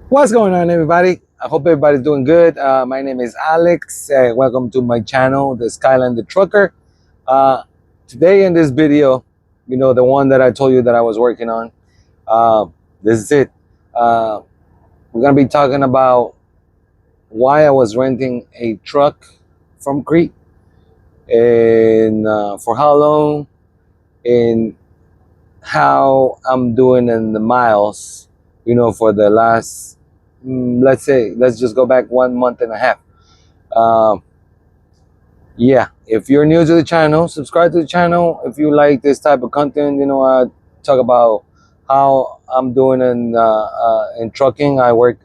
What's going on, everybody? I hope everybody's doing good. My name is Alex. Welcome to my channel, the Skyline the Trucker. Uh, Today in this video, the one that I told you that I was working on, uh, this is it. Uh, we're gonna be talking about why I was renting a truck from Crete and for how long and how I'm doing in the miles, for the last, let's just go back 1 month and a half. Um, yeah, if you're new to the channel, subscribe to the channel. If you like this type of content, I talk about how I'm doing in trucking. I work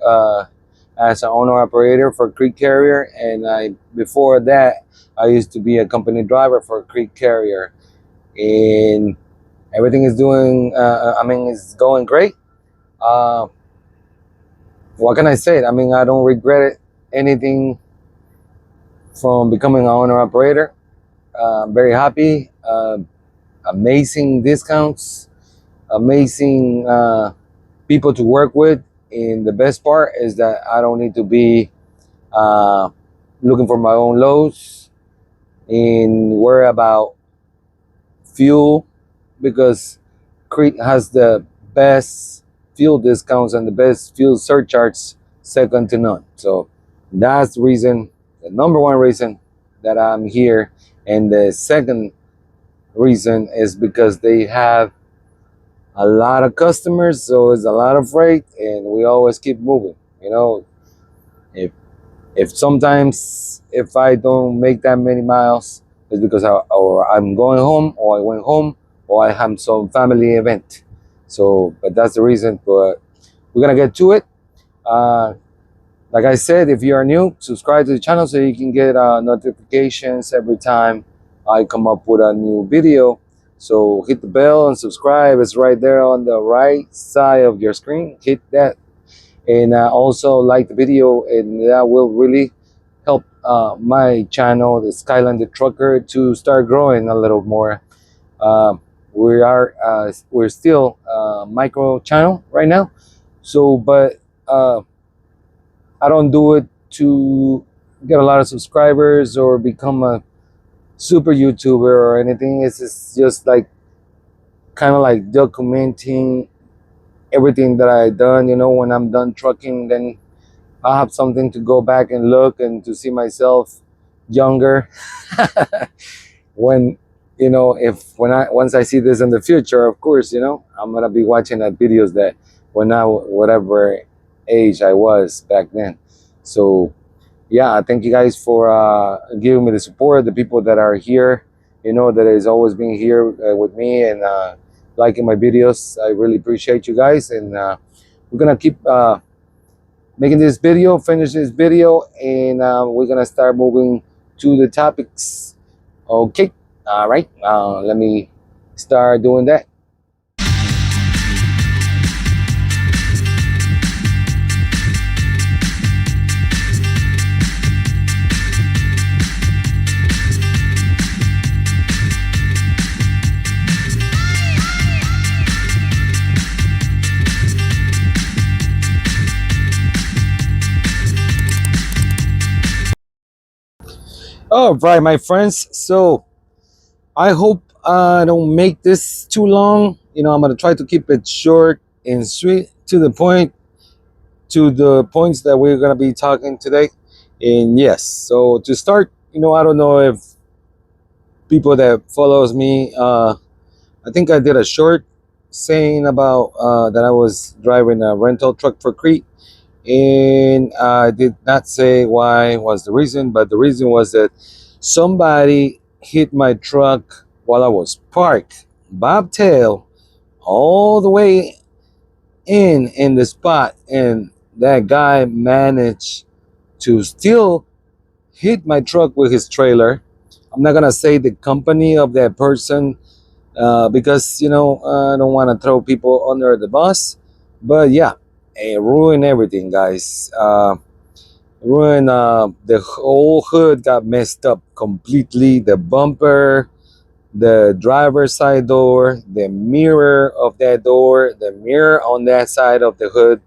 as an owner operator for Cretecarrier, and before that I used to be a company driver for Cretecarrier, and everything is doing. It's going great. Uh, what can I say? I don't regret it, anything from becoming an owner operator. I'm very happy. Amazing discounts, amazing people to work with. And the best part is that I don't need to be uh, looking for my own loads and worry about fuel, because Crete has the best fuel discounts and the best fuel surcharges, second to none. So that's the reason, the number one reason that I'm here. And the second reason is because they have a lot of customers, so it's a lot of freight, and we always keep moving. If sometimes if I don't make that many miles, it's because I'm going home, or I went home, or I have some family event. So, but that's the reason. But we're gonna get to it. Uh, like I said, if you are new, subscribe to the channel so you can get notifications every time I come up with a new video. So hit the bell and subscribe. It's right there on the right side of your screen. Hit that, and also like the video, and that will really help my channel, the Skyline the Trucker, to start growing a little more. Uh, we're still micro channel right now, so but. I don't do it to get a lot of subscribers or become a super YouTuber or anything. Just like kind of like documenting everything that I done. When I'm done trucking, then I'll have something to go back and look and to see myself younger. when if when I once I see this in the future, of course, I'm gonna be watching at videos that when I whatever age I was back then. So yeah, thank you guys for giving me the support, the people that are here, that has always been here with me and liking my videos. I really appreciate you guys, and we're gonna keep making this video, finish this video, and we're gonna start moving to the topics. Okay, all right, let me start doing that. All right, my friends. So I hope I don't make this too long. I'm gonna try to keep it short and sweet, to the point, to the points that we're gonna be talking today. And yes, so to start, I don't know if people that follows me, I think I did a short saying about that I was driving a rental truck for Crete, and I did not say why was the reason, but the reason was that somebody hit my truck while I was parked, bobtail, all the way in the spot, and that guy managed to still hit my truck with his trailer. I'm not gonna say the company of that person, because I don't want to throw people under the bus, but yeah, it ruined everything, guys. Ruined, the whole hood got messed up completely. The bumper, the driver's side door, the mirror of that door, the mirror on that side of the hood,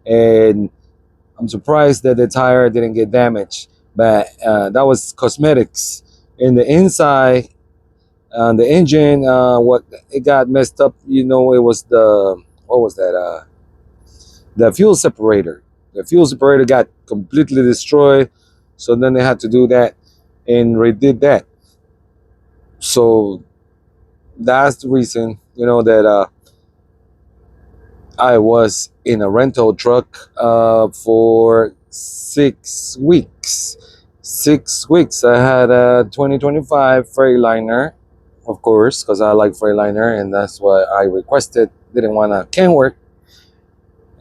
and I'm surprised that the tire didn't get damaged. But that was cosmetics. In the inside, the engine, what it got messed up. It was the what was that? The fuel separator. The fuel separator got completely destroyed. So then they had to do that and redid that. So that's the reason, that I was in a rental truck for 6 weeks. 6 weeks. I had a 2025 Freightliner, of course, because I like Freightliner, and that's what I requested. Didn't want a Kenworth.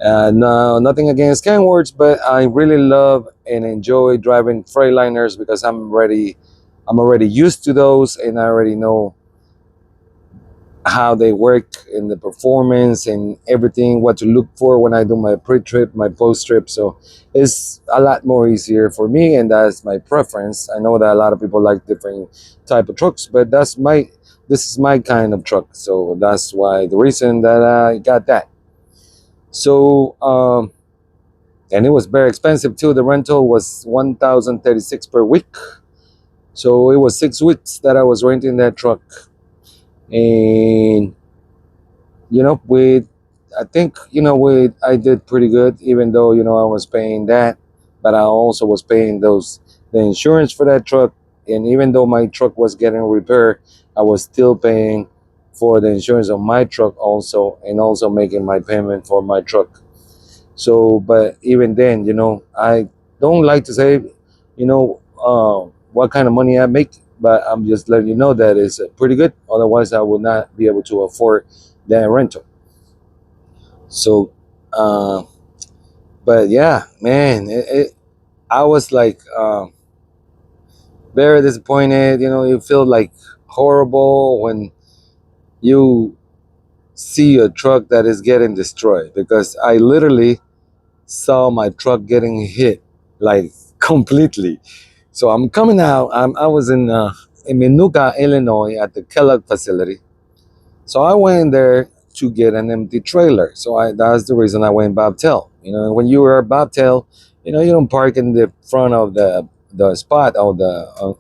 No, nothing against Kenworths, but I really love and enjoy driving Freightliners because I'm already used to those, and I already know how they work and the performance and everything, what to look for when I do my pre-trip, my post-trip. So it's a lot more easier for me, and that's my preference. I know that a lot of people like different type of trucks, but this is my kind of truck. So that's why the reason that I got that. So and it was very expensive too. The rental was 1,036 per week. So it was 6 weeks that I was renting that truck, and with I think with I did pretty good, even though I was paying that, but I also was paying the insurance for that truck, and even though my truck was getting repaired, I was still paying for the insurance of my truck also, and also making my payment for my truck. So, but even then, I don't like to say, what kind of money I make, but I'm just letting you know that it's pretty good. Otherwise, I would not be able to afford that rental. So, uh, but yeah, man, I was like very disappointed. You feel like horrible when you see a truck that is getting destroyed, because I literally saw my truck getting hit like completely. So I'm coming out. I was in Minooka, Illinois, at the Kellogg facility. So I went there to get an empty trailer. So that's the reason I went bobtail. When you are bobtail, you don't park in the front of the spot, or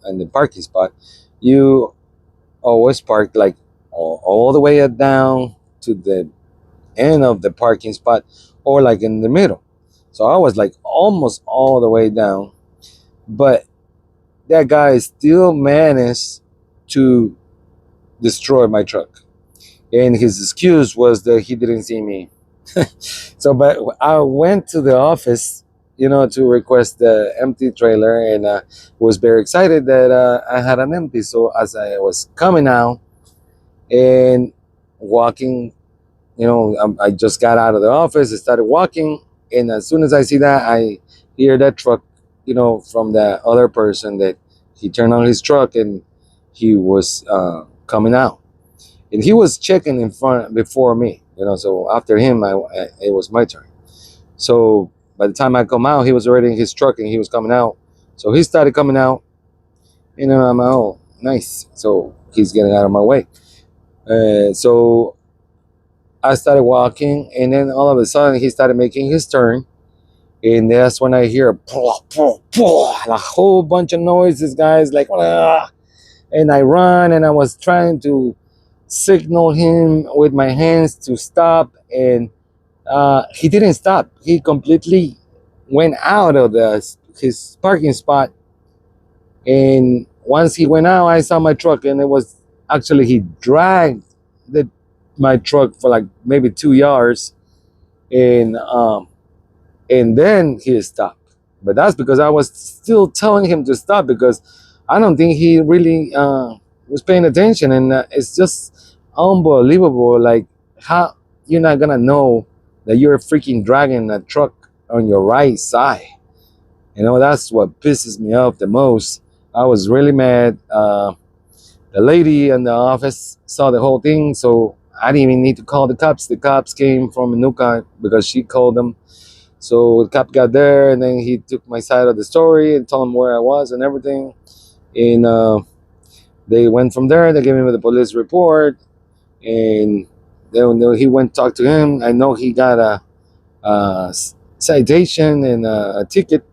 in the parking spot. You always park like all the way down to the end of the parking spot, or like in the middle. So I was like almost all the way down, but that guy still managed to destroy my truck. And his excuse was that he didn't see me. So, but I went to the office, to request the empty trailer, and was very excited that I had an empty. So as I was coming out and walking, I just got out of the office, I started walking, and as soon as I see that, I hear that truck, from the other person, that he turned on his truck and he was coming out, and he was checking in front before me. So after him, it was my turn. So by the time I come out, he was already in his truck and he was coming out. So he started coming out, and I'm like, oh, nice. So he's getting out of my way. So I started walking, and then all of a sudden he started making his turn, and that's when I hear a whole bunch of noises, guys, like, "Ah," and I run, and I was trying to signal him with my hands to stop, and he didn't stop. He completely went out of his parking spot, and once he went out, I saw my truck, and it was actually he dragged the my truck for like maybe 2 yards, and then he stopped. But that's because I was still telling him to stop, because I don't think he really was paying attention, and it's just unbelievable. Like, how you're not gonna know that you're freaking dragging a truck on your right side? That's what pisses me off the most. I was really mad. The lady in the office saw the whole thing, so I didn't even need to call the cops. The cops came from Manuka because she called them. So the cop got there, and then he took my side of the story and told him where I was and everything. And they went from there. They gave me the police report, and then he went to talk to him. I know he got a citation and a ticket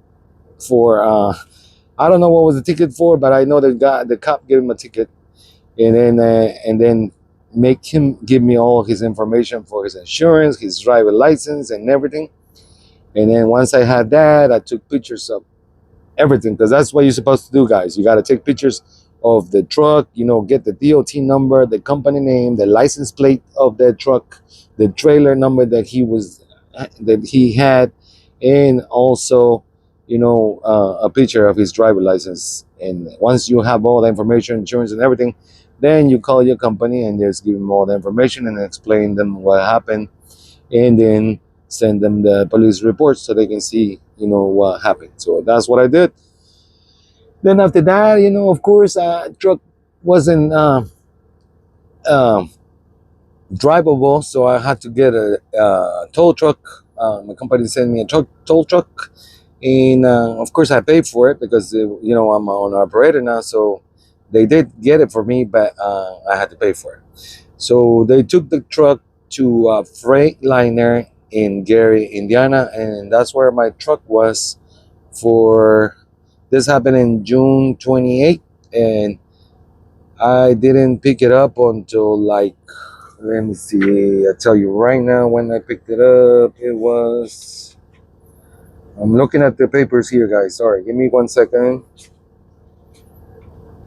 for I don't know what was the ticket for, but I know the cop gave him a ticket, and then make him give me all his information for his insurance, his driver license, and everything. And then once I had that, I took pictures of everything, because that's what you're supposed to do, guys. You got to take pictures of the truck, get the DOT number, the company name, the license plate of the truck, the trailer number that he had, and also a picture of his driver license. And once you have all the information, insurance and everything, then you call your company and just give them all the information and explain them what happened, and then send them the police report so they can see what happened. So that's what I did. Then after that, of course, truck wasn't um drivable, so I had to get a tow truck. My company sent me a tow truck, and of course I paid for it because I'm an operator now, so they did get it for me, but I had to pay for it. So they took the truck to a Freightliner in Gary, Indiana, and that's where my truck was for. This happened in June 28th, and I didn't pick it up until, like, let me see, I tell you right now when I picked it up. It was, I'm looking at the papers here, guys. Sorry, give me 1 second.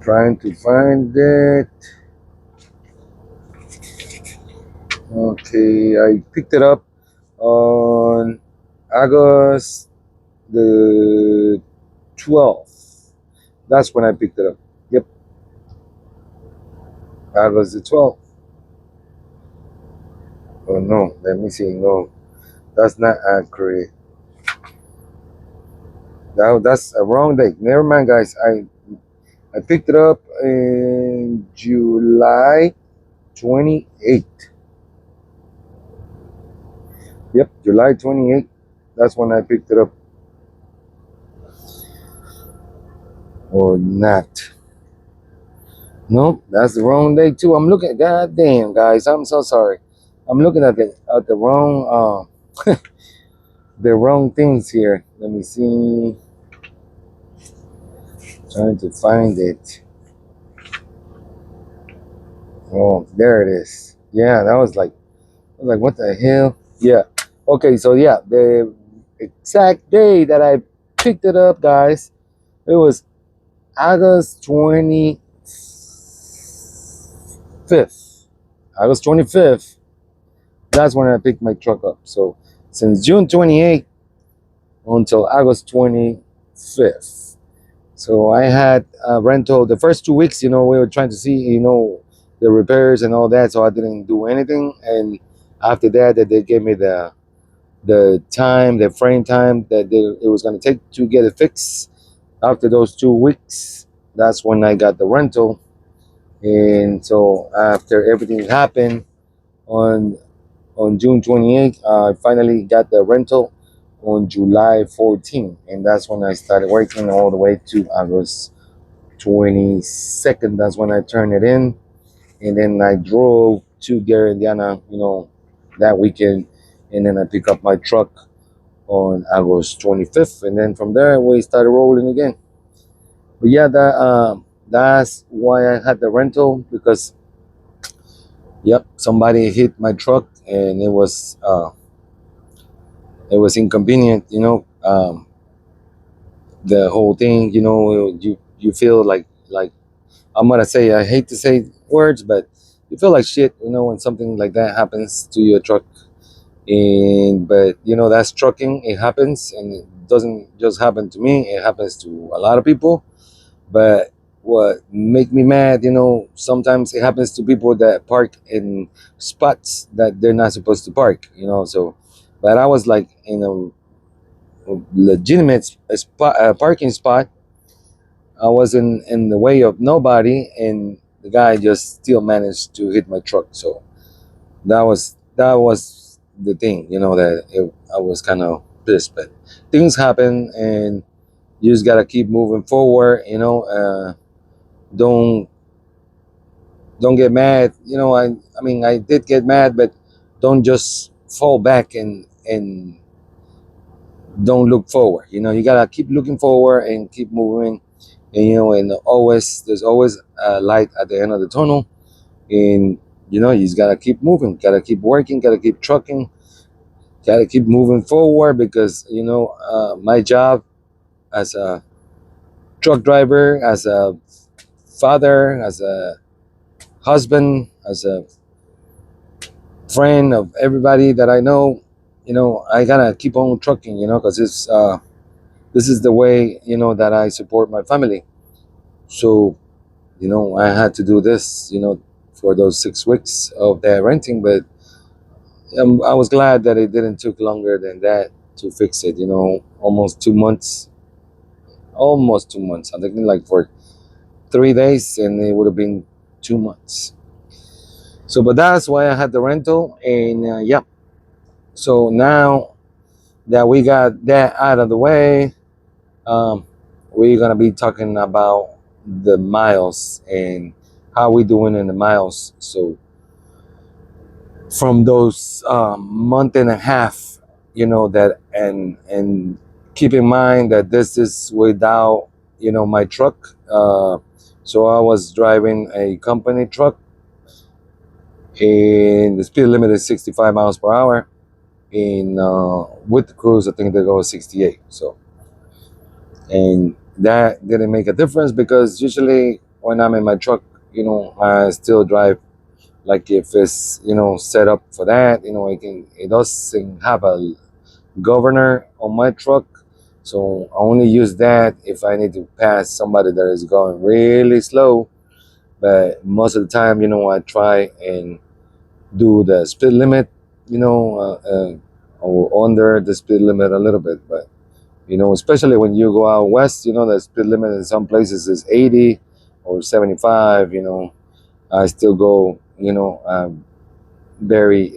Trying to find it. Okay, I picked it up on August the 12th. That's when I picked it up. Yep, August the 12th. Oh no, let me see. No, that's not accurate. That's a wrong date. Never mind, guys. I picked it up in July 28th. Yep, July 28th. That's when I picked it up. Or not. Nope, that's the wrong day too. I'm looking. God damn, guys, I'm so sorry. I'm looking at the wrong the wrong things here. Let me see. Trying to find it. Oh, there it is. Yeah, that was like, I was like, what the hell? Yeah. Okay, so yeah, the exact day that I picked it up, guys, it was August 25th. August 25th. That's when I picked my truck up. So since June 28th until August 25th. So I had a rental the first 2 weeks. We were trying to see, the repairs and all that. So I didn't do anything. And after that they gave me the frame time that it was going to take to get it fixed. After those 2 weeks, that's when I got the rental. And so after everything happened on June 28th, I finally got the rental on July 14th, and that's when I started working all the way to August 22nd. That's when I turned it in, and then I drove to Gary, Indiana, that weekend, and then I picked up my truck on August 25th, and then from there we started rolling again. But yeah, that's why I had the rental, because yep, somebody hit my truck, and it was inconvenient. The whole thing. You feel like I'm gonna say, I hate to say words, but you feel like shit. When something like that happens to your truck, and but that's trucking. It happens, and it doesn't just happen to me. It happens to a lot of people. But what make me mad, sometimes it happens to people that park in spots that they're not supposed to park. So, but I was like in a legitimate spot, parking spot. I was in the way of nobody, and the guy just still managed to hit my truck. So that was the thing, that I was kind of pissed. But things happen, and you just gotta keep moving forward. Don't don't get mad. I mean, I did get mad, but don't just fall back and don't look forward. You gotta keep looking forward and keep moving. And always there's always a light at the end of the tunnel. And you just gotta keep moving, gotta keep working, gotta keep trucking, gotta keep moving forward because my job as a truck driver, as a father, as a husband, as a friend of everybody that I know, I gotta keep on trucking, because this is the way that I support my family. So I had to do this, for those 6 weeks of their renting, but I was glad that it didn't took longer than that to fix it. Almost 2 months, almost 2 months. I'm thinking like for 3 days, and it would have been 2 months. So, but that's why I had the rental, and yeah. So now that we got that out of the way, um, we're gonna be talking about the miles and how we doing in the miles. So from those month and a half, that and keep in mind that this is without my truck. So I was driving a company truck, and the speed limit is 65 miles per hour. In with the cruise, I think they go 68. So, and that didn't make a difference because usually when I'm in my truck, I still drive like if it's set up for that. It doesn't have a governor on my truck, so I only use that if I need to pass somebody that is going really slow. But most of the time, I try and do the speed limit, or under the speed limit a little bit. But especially when you go out west, the speed limit in some places is 80 or 75. I still go, very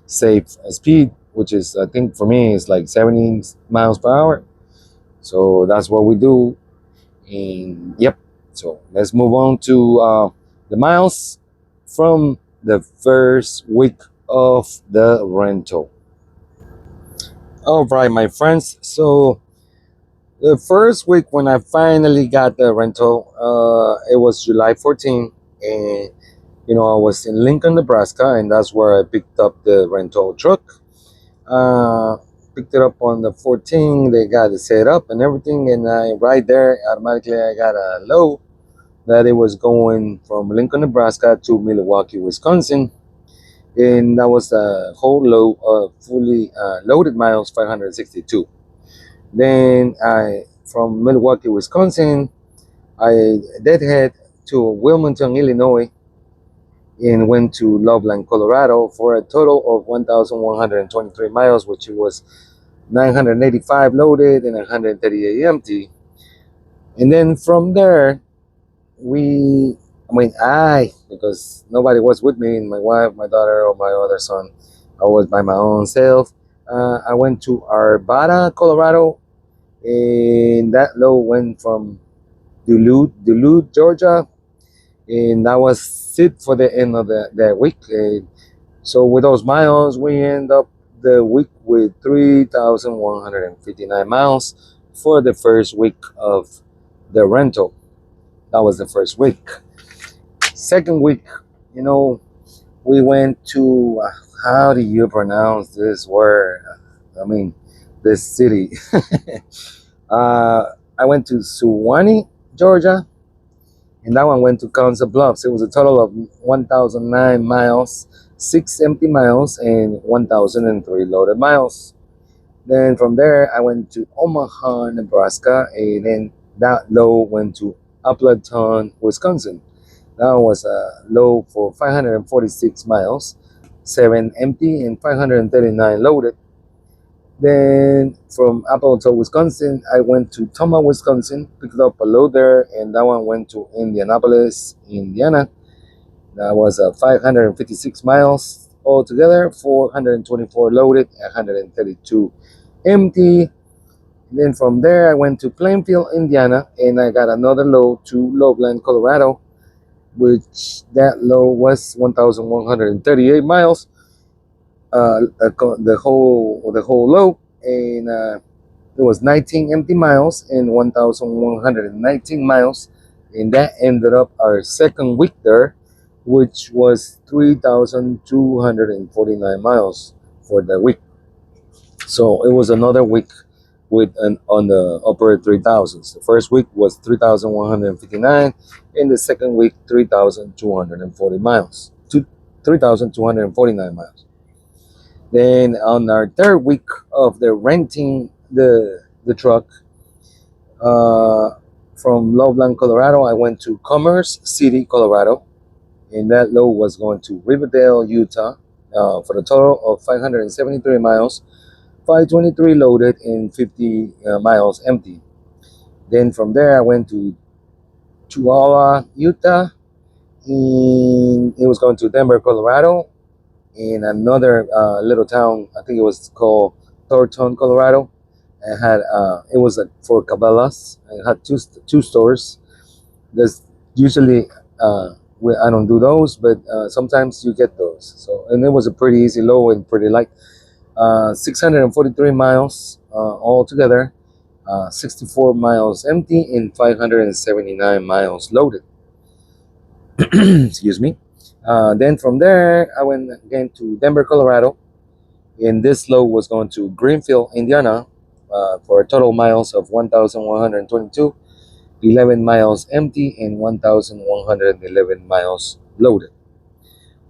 safe speed, which is, I think for me, is like 70 miles per hour. So that's what we do. And yep. So let's move on to the miles from the first week of the rental. All right, my friends. So the first week when I finally got the rental, it was July 14th, and I was in Lincoln, Nebraska, and that's where I picked up the rental truck. Uh, Picked it up on the 14th. They got it set up and everything, and right there automatically I got a load that it was going from Lincoln, Nebraska to Milwaukee, Wisconsin, and that was a whole load of fully loaded miles, 562. Then I from Milwaukee, Wisconsin, I deadhead to Wilmington, Illinois, and went to Loveland, Colorado for a total of 1,123 miles, which was 985 loaded and 138 empty. And then from there, because nobody was with me, my wife, my daughter, or my other son, I was by my own self. I went to Arvada, Colorado, and that load went from Duluth, Georgia, and that was it for the end of that week. So with those miles, we end up the week with 3,159 miles for the first week of the rental. That was the first week. Second week, you know, we went to, how do you pronounce this word? I mean, this city. uh, I went to Suwanee, Georgia, and that one went to Council Bluffs. It was a total of 1,009 miles, 6 empty miles, and 1,003 loaded miles. Then from there, I went to Omaha, Nebraska, and then that load went to Appleton, Wisconsin. That was a load for 546 miles, 7 empty and 539 loaded. Then from Appleton, Wisconsin, I went to Toma, Wisconsin, picked up a load there, and that one went to Indianapolis, Indiana. That was 556 miles altogether, 424 loaded, 132 empty. And then from there, I went to Plainfield, Indiana, and I got another load to Loveland, Colorado, which that load was 1,138 miles, the whole load, and It was 19 empty miles and 1,119 miles, and that ended up our second week there, which was 3,249 miles for the week. So it was another week with an on the upper 3,000s. The first week was 3,159, and the second week 3,240 miles to 3,249 miles. Then on our third week of the renting the truck, uh, from Loveland, Colorado, I went to Commerce City, Colorado, and that load was going to Riverdale, Utah, for a total of 573 miles, 523 loaded and 50 miles empty. Then from there, I went to Chihuahua, Utah, and it was going to Denver, Colorado, in another little town. I think it was called Thornton, Colorado. It was for Cabela's. It had two stores. There's usually I don't do those, but sometimes you get those. So and it was a pretty easy low and pretty light. 643 miles altogether. 64 miles empty and 579 miles loaded. Excuse me. Then from there, I went again to Denver, Colorado, and this load was going to Greenfield, Indiana, for a total miles of 1,122, 11 miles empty, and 1,111 miles loaded.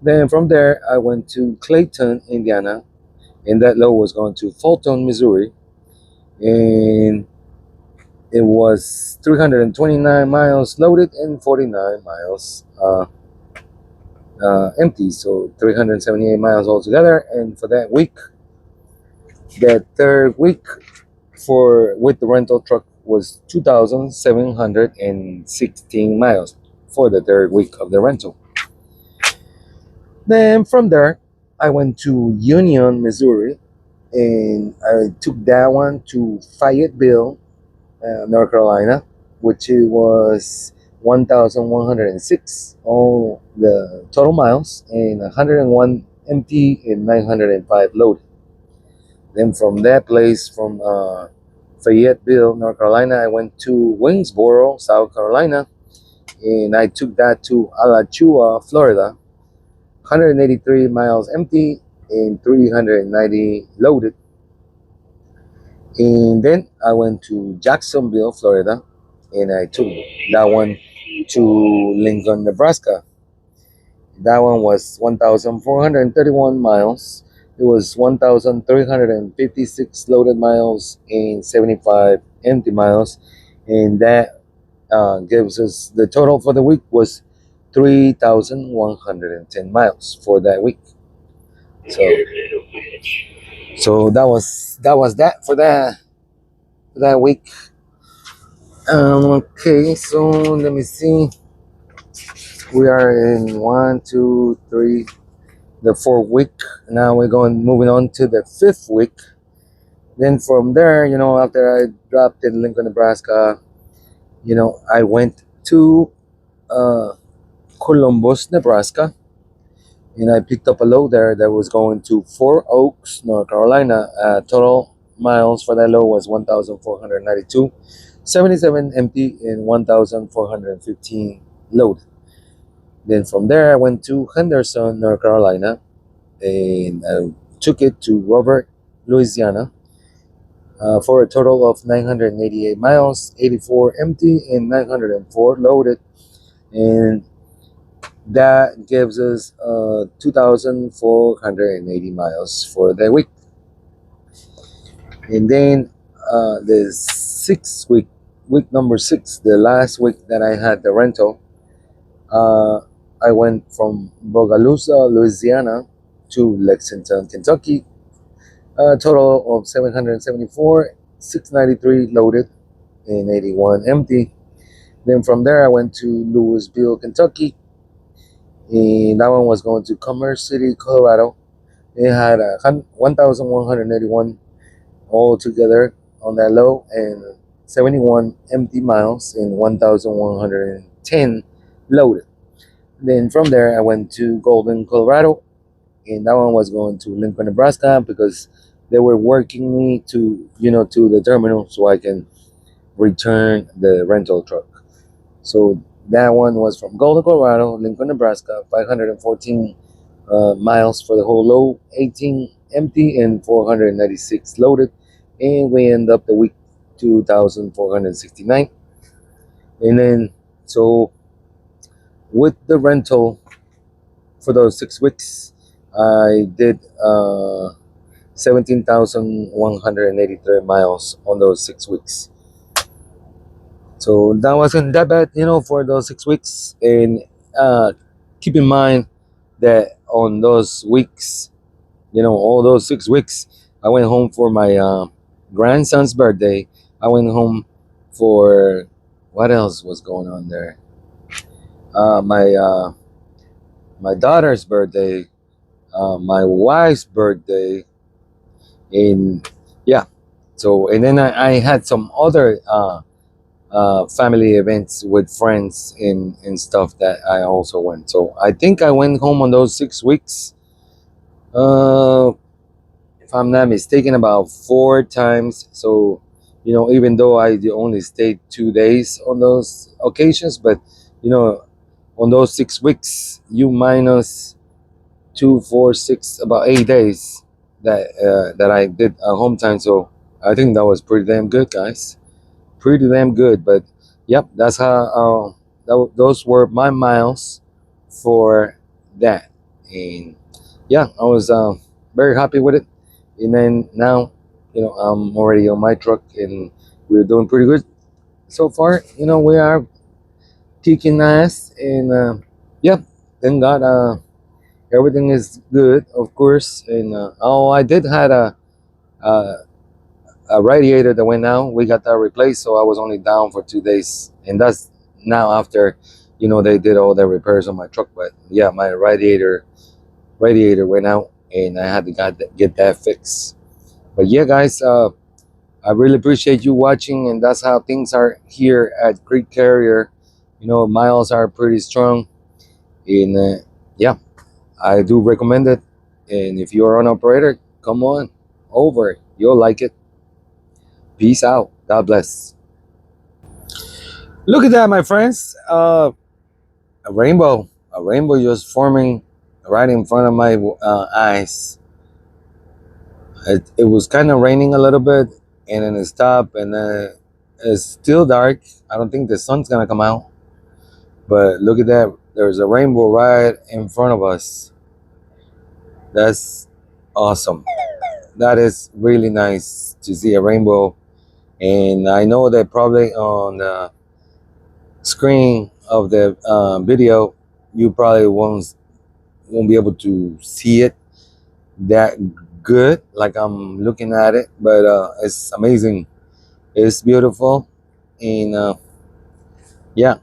Then from there, I went to Clayton, Indiana, and that load was going to Fulton, Missouri, and it was 329 miles loaded and 49 miles empty, so 378 miles altogether. And for that week, that third week for with the rental truck was 2,716 miles for the third week of the rental. Then from there, I went to Union, Missouri, and I took that one to Fayetteville, North Carolina, which it was 1,106 all the total miles and 101 empty and 905 loaded. Then from that place, from Fayetteville, North Carolina, I went to Waynesboro, South Carolina, and I took that to Alachua, Florida, 183 miles empty and 390 loaded. And then I went to Jacksonville, Florida, and I took that one to Lincoln, Nebraska. That one was 1,431 miles. It was 1,356 loaded miles and 75 empty miles. And that gives us the total for the week was 3,110 miles for that week. So, so that was that for that week. Okay, so let me see. We are in one, two, three, the fourth week. Now we're moving on to the fifth week. Then from there, after I dropped in Lincoln, Nebraska, I went to Columbus, Nebraska, and I picked up a load there that was going to Four Oaks, North Carolina. Total miles for that load was 1,492, 77 empty, and 1,415 loaded. Then from there, I went to Henderson, North Carolina, and I took it to Robert, Louisiana, for a total of 988 miles, 84 empty, and 904 loaded. And that gives us 2,480 miles for that week. And then the week number 6, the last week that I had the rental, I went from Bogalusa, Louisiana to Lexington, Kentucky. A total of 774, 693 loaded and 81 empty. Then from there I went to Louisville, Kentucky. And that one was going to Commerce City, Colorado. It had 1,181 all together on that low and 71 empty miles and 1,110 loaded. Then from there, I went to Golden, Colorado, and that one was going to Lincoln, Nebraska, because they were working me to, to the terminal so I can return the rental truck. So that one was from Golden, Colorado, Lincoln, Nebraska, 514 miles for the whole load, 18 empty and 496 loaded, and we end up the week 2,469. And then, so with the rental for those 6 weeks, I did 17,183 miles on those 6 weeks. So that wasn't that bad, for those 6 weeks. And keep in mind that on those weeks, all those 6 weeks, I went home for my grandson's birthday. I went home for what else was going on there? My daughter's birthday, my wife's birthday, and yeah. So and then I had some other family events with friends and stuff that I also went. So I think I went home on those 6 weeks. Uh, if I'm not mistaken, about 4 times. So, even though I only stayed 2 days on those occasions, but on those 6 weeks, you minus 2, 4, 6, about 8 days that I did home time. So I think that was pretty damn good, guys. Pretty damn good. But yep, that's how. Those were my miles for that, and yeah, I was very happy with it. And then now, I'm already on my truck, and we're doing pretty good so far. We are kicking ass, and yeah, thank God, everything is good, of course. And oh, I did had a a radiator that went out. We got that replaced, so I was only down for 2 days, and that's now after, they did all the repairs on my truck. But yeah, my radiator went out, and I had to get that fixed. But yeah, guys, I really appreciate you watching, and that's how things are here at Cretecarrier. Miles are pretty strong, and yeah, I do recommend it. And if you're an operator, come on over. You'll like it. Peace out. God bless. Look at that, my friends. A rainbow. A rainbow just forming right in front of my eyes. It was kind of raining a little bit, and then it stopped, and then it's still dark. I don't think the sun's gonna come out. But look at that. There's a rainbow right in front of us. That's awesome. That is really nice to see a rainbow. And I know that probably on the screen of the video, you probably won't be able to see it that good like I'm looking at it, but it's amazing. It's beautiful, and yeah,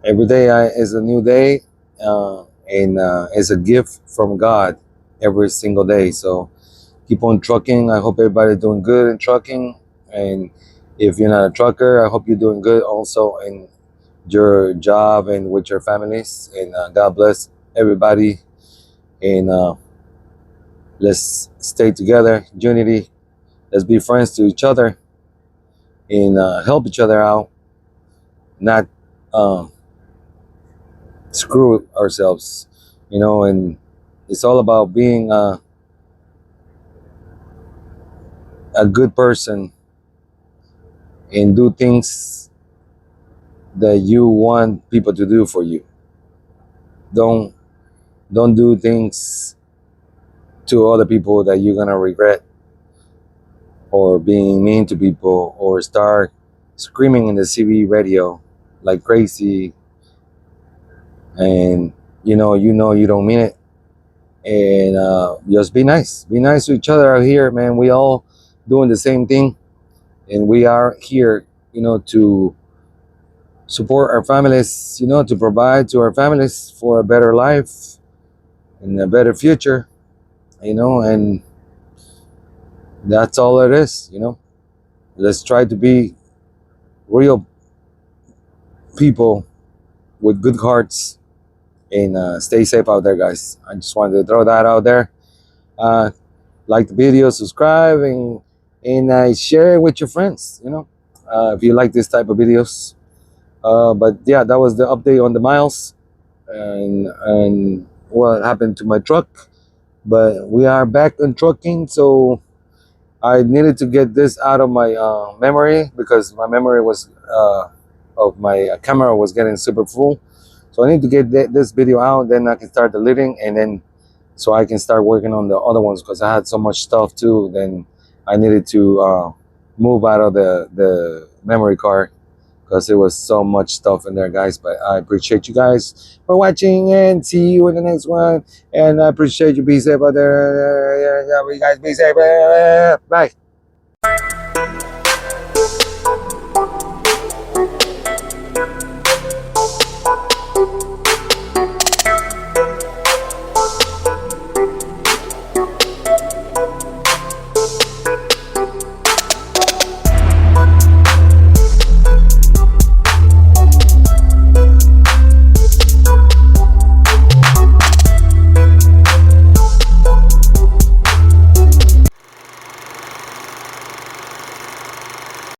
every day is a new day, and it's a gift from God every single day. So keep on trucking. I hope everybody's doing good in trucking, and if you're not a trucker, I hope you're doing good also in your job and with your families. And God bless everybody, and let's stay together, unity. Let's be friends to each other, and help each other out, not um, screw ourselves, and it's all about being a good person and do things that you want people to do for you. Don't don't do things to other people that you're gonna regret, or being mean to people, or start screaming in the CB radio like crazy, and you don't mean it. And just be nice to each other out here, man. We all doing the same thing, and we are here, to support our families, to provide to our families for a better life and a better future, and that's all it is. Let's try to be real people with good hearts, and stay safe out there, guys. I just wanted to throw that out there. uh, like the video, subscribe, and share it with your friends. If you like this type of videos. But yeah, that was the update on the miles and what happened to my truck. But we are back on trucking, so I needed to get this out of my memory because my memory was of my camera was getting super full. So I need to get this video out, then I can start deleting, and then so I can start working on the other ones because I had so much stuff too. Then I needed to move out of the memory card because there was so much stuff in there, guys. But I appreciate you guys for watching and see you in the next one. And I appreciate you. Be safe out there. Yeah, you guys be safe. Bye.